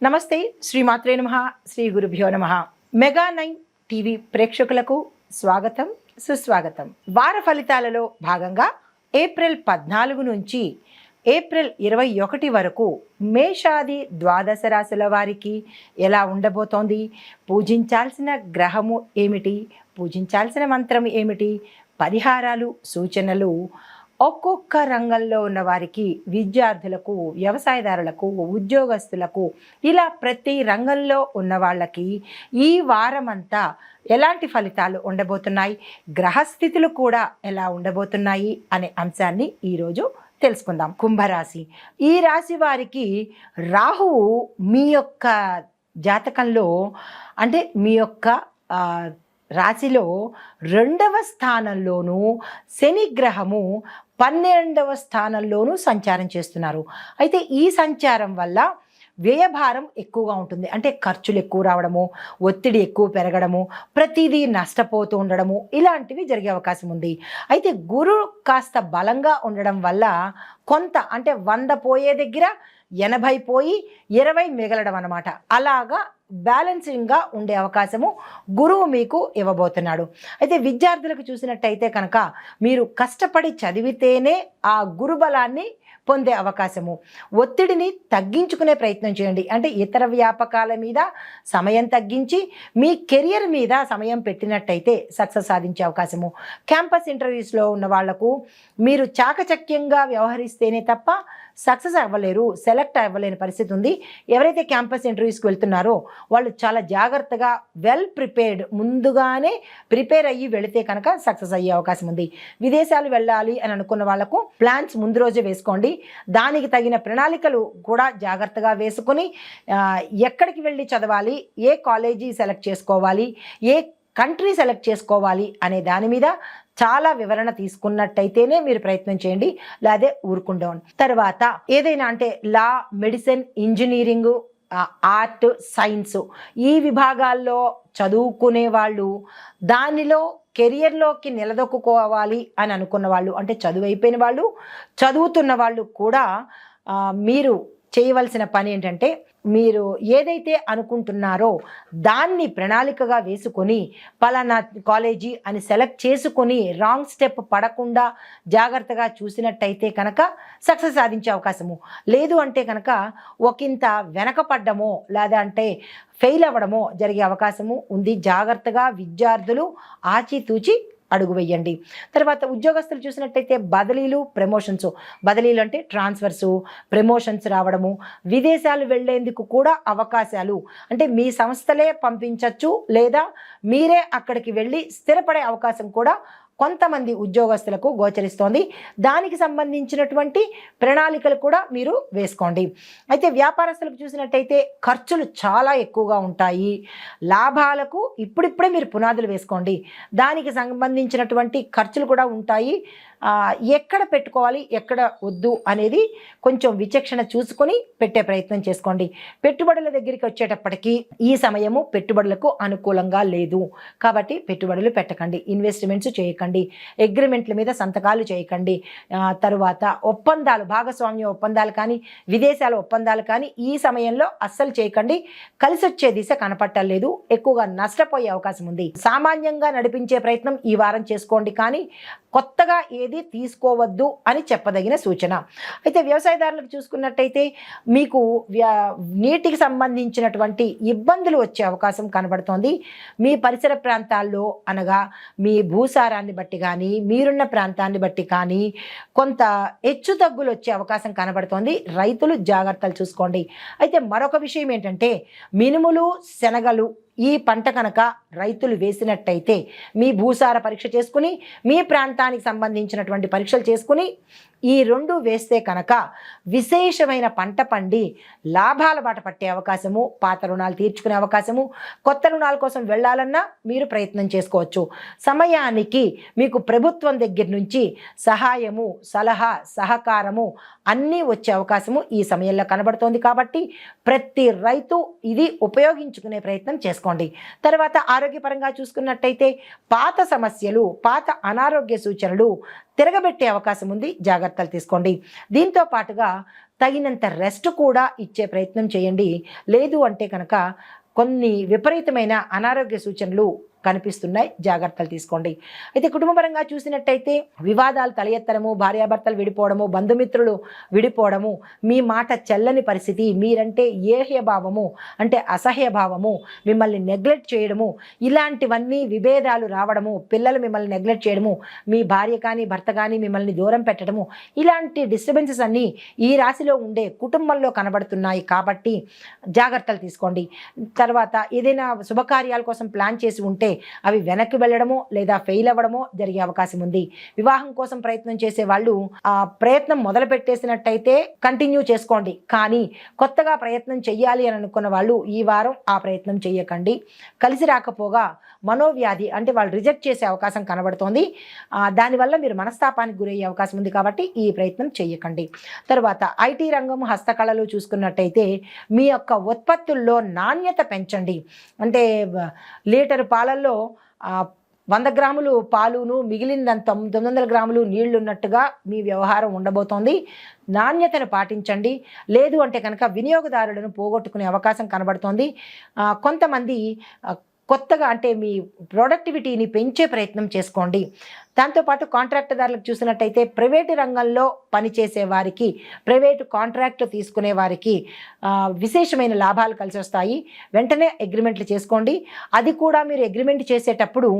నమస్తే శ్రీమాత్రే నమః శ్రీ గురుభ్యో నమః మెగా9 టీవీ ప్రేక్షకులకు స్వాగతం సుస్వాగతం. వార ఫలితాలలో భాగంగా ఏప్రిల్ 14 నుంచి ఏప్రిల్ 21 వరకు మేషాది ద్వాదశ రాశుల వారికి ఎలా ఉండబోతోంది, పూజించాల్సిన గ్రహము ఏమిటి, పూజించాల్సిన మంత్రం ఏమిటి, పరిహారాలు సూచనలు ఒక్కొక్క రంగంలో ఉన్న వారికి, విద్యార్థులకు, వ్యవసాయదారులకు, ఉద్యోగస్తులకు, ఇలా ప్రతి రంగంలో ఉన్న వాళ్ళకి ఈ వారమంతా ఎలాంటి ఫలితాలు ఉండబోతున్నాయి, గ్రహస్థితులు కూడా ఎలా ఉండబోతున్నాయి అనే అంశాన్ని ఈరోజు తెలుసుకుందాం. కుంభరాశి. ఈ రాశి వారికి రాహువు మీ యొక్క జాతకంలో అంటే మీ యొక్క రాశిలో 2వ స్థానంలోనూ శని గ్రహము 12వ స్థానంలోనూ సంచారం చేస్తున్నారు. అయితే ఈ సంచారం వల్ల వ్యయభారం ఎక్కువగా ఉంటుంది. అంటే ఖర్చులు ఎక్కువ రావడము, ఒత్తిడి ఎక్కువ పెరగడము, ప్రతిదీ నష్టపోతూ ఉండడము, ఇలాంటివి జరిగే అవకాశం ఉంది. అయితే గురువు కాస్త బలంగా ఉండడం వల్ల కొంత అంటే 100 పోయే దగ్గర 80 పోయి 20 మిగలడం అన్నమాట. అలాగా బ్యాలెన్సింగ్గా ఉండే అవకాశము గురువు మీకు ఇవ్వబోతున్నాడు. అయితే విద్యార్థులకు చూసినట్టయితే కనుక మీరు కష్టపడి చదివితేనే ఆ గురుబలాన్ని పొందే అవకాశము. ఒత్తిడిని తగ్గించుకునే ప్రయత్నం చేయండి. అంటే ఇతర వ్యాపకాల మీద సమయం తగ్గించి మీ కెరియర్ మీద సమయం పెట్టినట్టయితే సక్సెస్ సాధించే అవకాశము. క్యాంపస్ ఇంటర్వ్యూస్లో ఉన్న వాళ్లకు మీరు చాకచక్యంగా వ్యవహరిస్తేనే తప్ప సక్సెస్ అవ్వలేరు, సెలెక్ట్ అవ్వలేని పరిస్థితి ఉంది. ఎవరైతే క్యాంపస్ ఇంటర్వ్యూస్కి వెళ్తున్నారో వాళ్ళు చాలా జాగ్రత్తగా వెల్ ప్రిపేర్డ్, ముందుగానే ప్రిపేర్ అయ్యి వెళితే కనుక సక్సెస్ అయ్యే అవకాశం ఉంది. విదేశాలు వెళ్ళాలి అని అనుకున్న వాళ్లకు ప్లాన్స్ ముందు రోజే వేసుకోండి. దానికి తగిన ప్రణాళికలు కూడా జాగ్రత్తగా వేసుకుని ఎక్కడికి వెళ్ళి చదవాలి, ఏ కాలేజీ సెలెక్ట్ చేసుకోవాలి, ఏ కంట్రీ సెలెక్ట్ చేసుకోవాలి అనే దాని మీద చాలా వివరణ తీసుకున్నట్టయితేనే మీరు ప్రయత్నం చేయండి, లేదా ఊరుకుంటాం. తర్వాత ఏదైనా అంటే లా, మెడిసిన్, ఇంజనీరింగు, ఆర్ట్, సైన్స్ ఈ విభాగాల్లో చదువుకునే వాళ్ళు, దానిలో కెరియర్లోకి నిలదొక్కుకోవాలి అని అనుకున్న వాళ్ళు, అంటే చదువు అయిపోయిన వాళ్ళు, చదువుతున్న వాళ్ళు కూడా మీరు చేయవలసిన పని ఏంటంటే మీరు ఏదైతే అనుకుంటున్నారో దాన్ని ప్రణాళికగా వేసుకొని పలానా కాలేజీ అని సెలెక్ట్ చేసుకొని రాంగ్ స్టెప్ పడకుండా జాగ్రత్తగా చూసినట్టయితే కనుక సక్సెస్ సాధించే అవకాశము. లేదు అంటే కనుక ఒకంత వెనకపడ్డమో లేదా అంటే ఫెయిల్ అవ్వడమో జరిగే అవకాశము ఉంది. జాగ్రత్తగా విద్యార్థులు ఆచితూచి అడుగు వేయండి. తర్వాత ఉద్యోగస్తులు చూసినట్టయితే బదిలీలు, ప్రమోషన్స్. బదిలీలు అంటే ట్రాన్స్ఫర్సు, ప్రమోషన్స్ రావడము, విదేశాలు వెళ్లేందుకు కూడా అవకాశాలు. అంటే మీ సంస్థలే పంపించవచ్చు లేదా మీరే అక్కడికి వెళ్ళి స్థిరపడే అవకాశం కూడా కొంతమంది ఉద్యోగస్తులకు గోచరిస్తోంది. దానికి సంబంధించినటువంటి ప్రణాళికలు కూడా మీరు వేసుకోండి. అయితే వ్యాపారస్తులకు చూసినట్టయితే ఖర్చులు చాలా ఎక్కువగా ఉంటాయి. లాభాలకు ఇప్పుడిప్పుడే మీరు పునాదులు వేసుకోండి. దానికి సంబంధించినటువంటి ఖర్చులు కూడా ఉంటాయి. ఎక్కడ పెట్టుకోవాలి, ఎక్కడ వద్దు అనేది కొంచెం విచక్షణ చూసుకొని పెట్టే ప్రయత్నం చేసుకోండి. పెట్టుబడుల దగ్గరికి వచ్చేటప్పటికీ ఈ సమయము పెట్టుబడులకు అనుకూలంగా లేదు కాబట్టి పెట్టుబడులు పెట్టకండి, ఇన్వెస్ట్మెంట్స్ చేయకండి, అగ్రిమెంట్ల మీద సంతకాలు చేయకండి. తరువాత ఒప్పందాలు, భాగస్వామ్య ఒప్పందాలు కానీ విదేశాల ఒప్పందాలు కానీ ఈ సమయంలో అస్సలు చేయకండి. కలిసి వచ్చే దిశ కనపట్టలేదు, ఎక్కువగా నష్టపోయే అవకాశం ఉంది. సామాన్యంగా నడిపించే ప్రయత్నం ఈ వారం చేసుకోండి, కానీ కొత్తగా ఏది తీసుకోవద్దు అని చెప్పదగిన సూచన. అయితే వ్యవసాయదారులకు చూసుకున్నట్టయితే మీకు నీటికి సంబంధించినటువంటి ఇబ్బందులు వచ్చే అవకాశం కనబడుతోంది. మీ పరిసర ప్రాంతాల్లో అనగా మీ భూసారాన్ని బట్టి కానీ మీరున్న ప్రాంతాన్ని బట్టి కానీ కొంత హెచ్చు తగ్గులు వచ్చే అవకాశం కనబడుతోంది. రైతులు జాగ్రత్తలు చూసుకోండి. అయితే మరొక విషయం ఏంటంటే మినుములు, శనగలు ఈ పంట కనుక రైతులు వేసినట్టయితే మీ భూసార పరీక్ష చేసుకుని మీ ప్రాంతానికి సంబంధించినటువంటి పరీక్షలు చేసుకుని ఈ 2 వేస్తే కనుక విశేషమైన పంట పండి లాభాల బాట పట్టే అవకాశము, పాత రుణాలు తీర్చుకునే అవకాశము, కొత్త రుణాల కోసం వెళ్ళాలన్నా మీరు ప్రయత్నం చేసుకోవచ్చు. సమయానికి మీకు ప్రభుత్వం దగ్గర నుంచి సహాయము, సలహా, సహకారము అన్నీ వచ్చే అవకాశము ఈ సమయంలో కనబడుతోంది. కాబట్టి ప్రతి రైతు ఇది ఉపయోగించుకునే ప్రయత్నం చేసుకోండి. తర్వాత ఆరోగ్యపరంగా చూసుకున్నట్టయితే పాత సమస్యలు, పాత అనారోగ్య సూచనలు తిరగబెట్టే అవకాశం ఉంది, జాగ్రత్తలు తీసుకోండి. దీంతో పాటుగా తగినంత రెస్ట్ కూడా ఇచ్చే ప్రయత్నం చేయండి. లేదు అంటే కనుక కొన్ని విపరీతమైన అనారోగ్య సూచనలు కనిపిస్తున్నాయి, జాగ్రత్తలు తీసుకోండి. అయితే కుటుంబపరంగా చూసినట్టయితే వివాదాలు తల ఎత్తడము, భార్యాభర్తలు విడిపోవడము, బంధుమిత్రులు విడిపోవడము, మీ మాట చెల్లని పరిస్థితి, మీరంటే ఏహ్యభావము అంటే అసహ్యభావము, మిమ్మల్ని నెగ్లెక్ట్ చేయడము, ఇలాంటివన్నీ విభేదాలు రావడము, పిల్లలు మిమ్మల్ని నెగ్లెక్ట్ చేయడము, మీ భార్య కానీ భర్త కానీ మిమ్మల్ని దూరం పెట్టడము, ఇలాంటి డిస్టర్బెన్సెస్ అన్నీ ఈ రాశిలో ఉండే కుటుంబంలో కనబడుతున్నాయి కాబట్టి జాగ్రత్తలు తీసుకోండి. తర్వాత ఏదైనా శుభకార్యాల కోసం ప్లాన్ చేసి ఉంటే అవి వెనక్కి వెళ్ళడమో లేదా ఫెయిల్ అవ్వడమో జరిగే అవకాశం ఉంది. వివాహం కోసం ప్రయత్నం చేసే వాళ్ళు ఆ ప్రయత్నం మొదలు పెట్టేసినట్టయితే కంటిన్యూ చేసుకోండి, కానీ కొత్తగా ప్రయత్నం చెయ్యాలి అని అనుకున్న వాళ్ళు ఈ వారం ఆ ప్రయత్నం చేయకండి. కలిసి రాకపోగా మనోవ్యాధి అంటే వాళ్ళు రిజెక్ట్ చేసే అవకాశం కనబడుతోంది. దానివల్ల మీరు మనస్తాపానికి గురయ్యే అవకాశం ఉంది కాబట్టి ఈ ప్రయత్నం చేయకండి. తర్వాత ఐటీ రంగం, హస్తకళలు చూసుకున్నట్టయితే మీ యొక్క ఉత్పత్తుల్లో నాణ్యత పెంచండి. అంటే లీటర్ పాలల్లో 100 గ్రాములు పాలును మిగిలిందంత 900 గ్రాములు నీళ్లు ఉన్నట్టుగా మీ వ్యవహారం ఉండబోతోంది. నాణ్యతను పాటించండి. లేదు అంటే కనుక వినియోగదారులను పోగొట్టుకునే అవకాశం కనబడుతోంది. కొంతమంది కొత్తగా అంటే మీ ప్రొడక్టివిటీని పెంచే ప్రయత్నం చేసుకోండి. దాంతోపాటు కాంట్రాక్టుదారులకు చూసినట్టయితే ప్రైవేటు రంగంలో పనిచేసే వారికి, ప్రైవేటు కాంట్రాక్ట్లు తీసుకునే వారికి విశేషమైన లాభాలు కలిసి వస్తాయి. వెంటనే అగ్రిమెంట్లు చేసుకోండి. అది కూడా మీరు అగ్రిమెంట్ చేసేటప్పుడు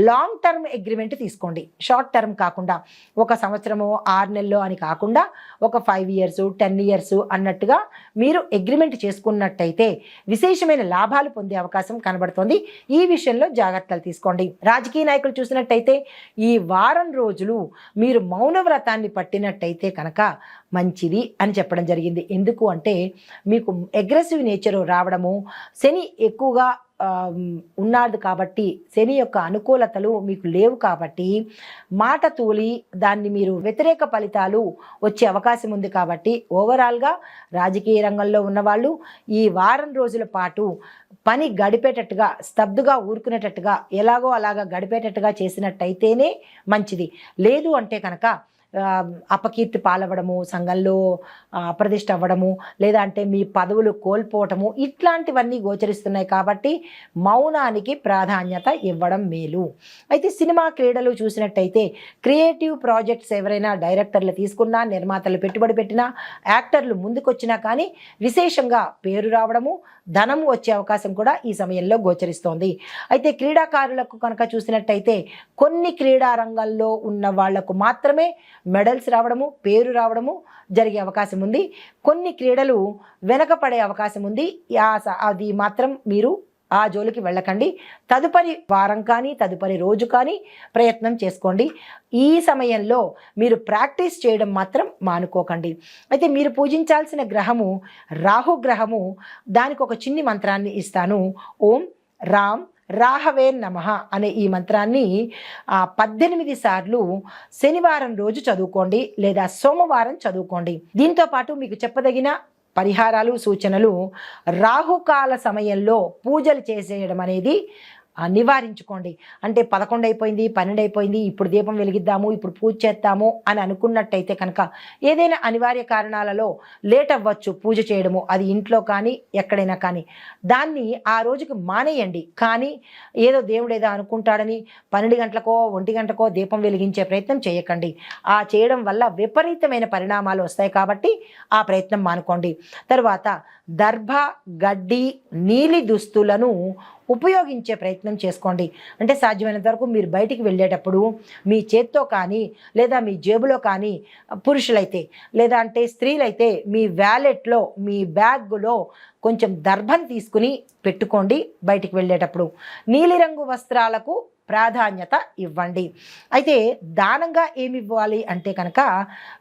లాంగ్ టర్మ్ అగ్రిమెంట్ తీసుకోండి, షార్ట్ టర్మ్ కాకుండా. 1 సంవత్సరము 6 నెలలు అని కాకుండా ఒక 5 ఇయర్స్ 10 ఇయర్స్ అన్నట్టుగా మీరు అగ్రిమెంట్ చేసుకున్నట్టయితే విశేషమైన లాభాలు పొందే అవకాశం కనబడుతోంది. ఈ విషయంలో జాగ్రత్తలు తీసుకోండి. రాజకీయ నాయకులు చూసినట్టయితే ఈ వారం రోజులు మీరు మౌనవ్రతాన్ని పట్టినట్టయితే కనుక మంచిది అని చెప్పడం జరిగింది. ఎందుకు అంటే మీకు అగ్రెసివ్ నేచర్ రావడము, శని ఎక్కువగా ఉన్నాడు కాబట్టి, శని యొక్క అనుకూలతలు మీకు లేవు కాబట్టి మాట తూలి దాన్ని మీరు వ్యతిరేక ఫలితాలు వచ్చే అవకాశం ఉంది. కాబట్టి ఓవరాల్గా రాజకీయ రంగంలో ఉన్నవాళ్ళు ఈ వారం రోజుల పాటు పని గడిపేటట్టుగా, స్తబ్దుగా ఊరుకునేటట్టుగా, ఎలాగో అలాగా గడిపేటట్టుగా చేసినట్టయితేనే మంచిది. లేదు అంటే కనుక అపకీర్తి పాలవ్వడము, సంఘంలో అప్రతిష్ట అవ్వడము, లేదా అంటే మీ పదవులు కోల్పోవటము, ఇట్లాంటివన్నీ గోచరిస్తున్నాయి. కాబట్టి మౌనానికి ప్రాధాన్యత ఇవ్వడం మేలు. అయితే సినిమా, క్రీడలు చూసినట్టయితే క్రియేటివ్ ప్రాజెక్ట్స్ ఎవరైనా డైరెక్టర్లు తీసుకున్నా, నిర్మాతలు పెట్టుబడి పెట్టినా, యాక్టర్లు ముందుకొచ్చినా కానీ విశేషంగా పేరు రావడము, ధనము వచ్చే అవకాశం కూడా ఈ సమయంలో గోచరిస్తోంది. అయితే క్రీడాకారులకు కనుక చూసినట్టయితే కొన్ని క్రీడా రంగంలో ఉన్న వాళ్లకు మాత్రమే మెడల్స్ రావడము, పేరు రావడము జరిగే అవకాశం ఉంది. కొన్ని క్రీడలు వెనకపడే అవకాశం ఉంది. అది మాత్రం మీరు ఆ జోలికి వెళ్ళకండి. తదుపరి వారం కానీ తదుపరి రోజు కానీ ప్రయత్నం చేసుకోండి. ఈ సమయంలో మీరు ప్రాక్టీస్ చేయడం మాత్రం మానుకోకండి. అయితే మీరు పూజించాల్సిన గ్రహము రాహుగ్రహము. దానికి ఒక చిన్ని మంత్రాన్ని ఇస్తాను. ఓం రామ్ రాహవే నమః అనే ఈ మంత్రాన్ని 18 సార్లు శనివారం రోజు చదువుకోండి, లేదా సోమవారం చదువుకోండి. దీంతో పాటు మీకు చెప్పదగిన పరిహారాలు, సూచనలు, రాహుకాల సమయంలో పూజలు చేసేయడం అనేది నివారించుకోండి. అంటే 11 అయిపోయింది, 12 అయిపోయింది, ఇప్పుడు దీపం వెలిగిద్దాము, ఇప్పుడు పూజ చేద్దాము అని అనుకున్నట్టయితే కనుక ఏదైనా అనివార్య కారణాలలో లేట్ అవ్వచ్చు పూజ చేయడము, అది ఇంట్లో కానీ ఎక్కడైనా కానీ. దాన్ని ఆ రోజుకి మానేయండి. కానీ ఏదో దేవుడు ఏదో అనుకుంటాడని 12 గంటలకో 1 గంటకో దీపం వెలిగించే ప్రయత్నం చేయకండి. ఆ చేయడం వల్ల విపరీతమైన పరిణామాలు వస్తాయి కాబట్టి ఆ ప్రయత్నం మానుకోండి. తర్వాత దర్భ, గడ్డి, నీలి దుస్తులను ఉపయోగించే ప్రయత్నం చేసుకోండి. అంటే సాధ్యమైనంత వరకు మీరు బయటికి వెళ్ళేటప్పుడు మీ చేత్తో కానీ, లేదా మీ జేబులో కానీ, పురుషులైతే లేదా అంటే స్త్రీలైతే మీ వ్యాలెట్లో, మీ బ్యాగ్లో కొంచెం దర్భను తీసుకుని పెట్టుకోండి బయటికి వెళ్ళేటప్పుడు. నీలిరంగు వస్త్రాలకు ప్రాధాన్యత ఇవ్వండి. అయితే దానంగా ఏమి ఇవ్వాలి అంటే కనుక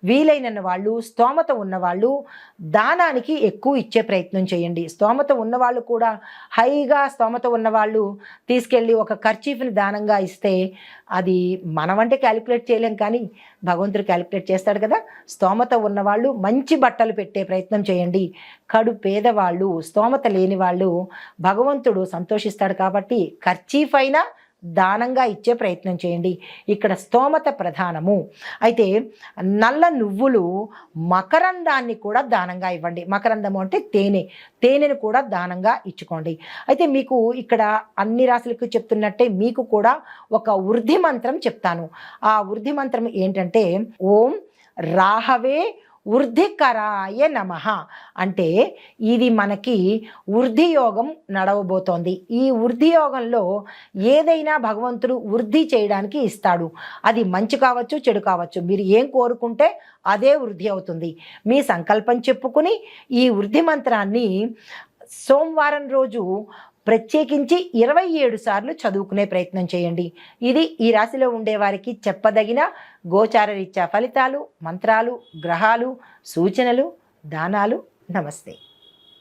వీలైన వాళ్ళు, స్తోమత ఉన్నవాళ్ళు దానానికి ఎక్కువ ఇచ్చే ప్రయత్నం చేయండి. స్తోమత ఉన్నవాళ్ళు కూడా హైగా స్తోమత ఉన్నవాళ్ళు తీసుకెళ్ళి ఒక కర్చీఫ్ని దానంగా ఇస్తే అది మనమంటే క్యాలిక్యులేట్ చేయలేం, కానీ భగవంతుడు క్యాలిక్యులేట్ చేస్తాడు కదా. స్తోమత ఉన్నవాళ్ళు మంచి బట్టలు పెట్టే ప్రయత్నం చేయండి. కడు పేదవాళ్ళు, స్తోమత లేని వాళ్ళు భగవంతుడు సంతోషిస్తాడు కాబట్టి కర్చీఫ్ అయినా దానంగా ఇచ్చే ప్రయత్నం చేయండి. ఇక్కడ స్తోమత ప్రధానము. అయితే నల్ల నువ్వులు మకరందాన్ని కూడా దానంగా ఇవ్వండి. మకరందము అంటే తేనెను కూడా దానంగా ఇచ్చుకోండి. అయితే మీకు ఇక్కడ అన్ని రాశులకు చెప్తున్నట్టే మీకు కూడా ఒక వృద్ధి మంత్రం చెప్తాను. ఆ వృద్ధి మంత్రం ఏంటంటే ఓం రాహవే వృద్ధికరాయ నమః. అంటే ఇది మనకి వృద్ధి యోగం నడవబోతోంది. ఈ వృద్ధి యోగంలో ఏదైనా భగవంతుడు వృద్ధి చేయడానికి ఇస్తాడు. అది మంచి కావచ్చు, చెడు కావచ్చు. మీరు ఏం కోరుకుంటే అదే వృద్ధి అవుతుంది. మీ సంకల్పం చెప్పుకుని ఈ వృద్ధి మంత్రాన్ని సోమవారం రోజు ప్రత్యేకించి 27 సార్లు చదువుకునే ప్రయత్నం చేయండి. ఇది ఈ రాశిలో ఉండేవారికి చెప్పదగిన గోచార రీత్యా ఫలితాలు, మంత్రాలు, గ్రహాలు, సూచనలు, దానాలు. నమస్తే.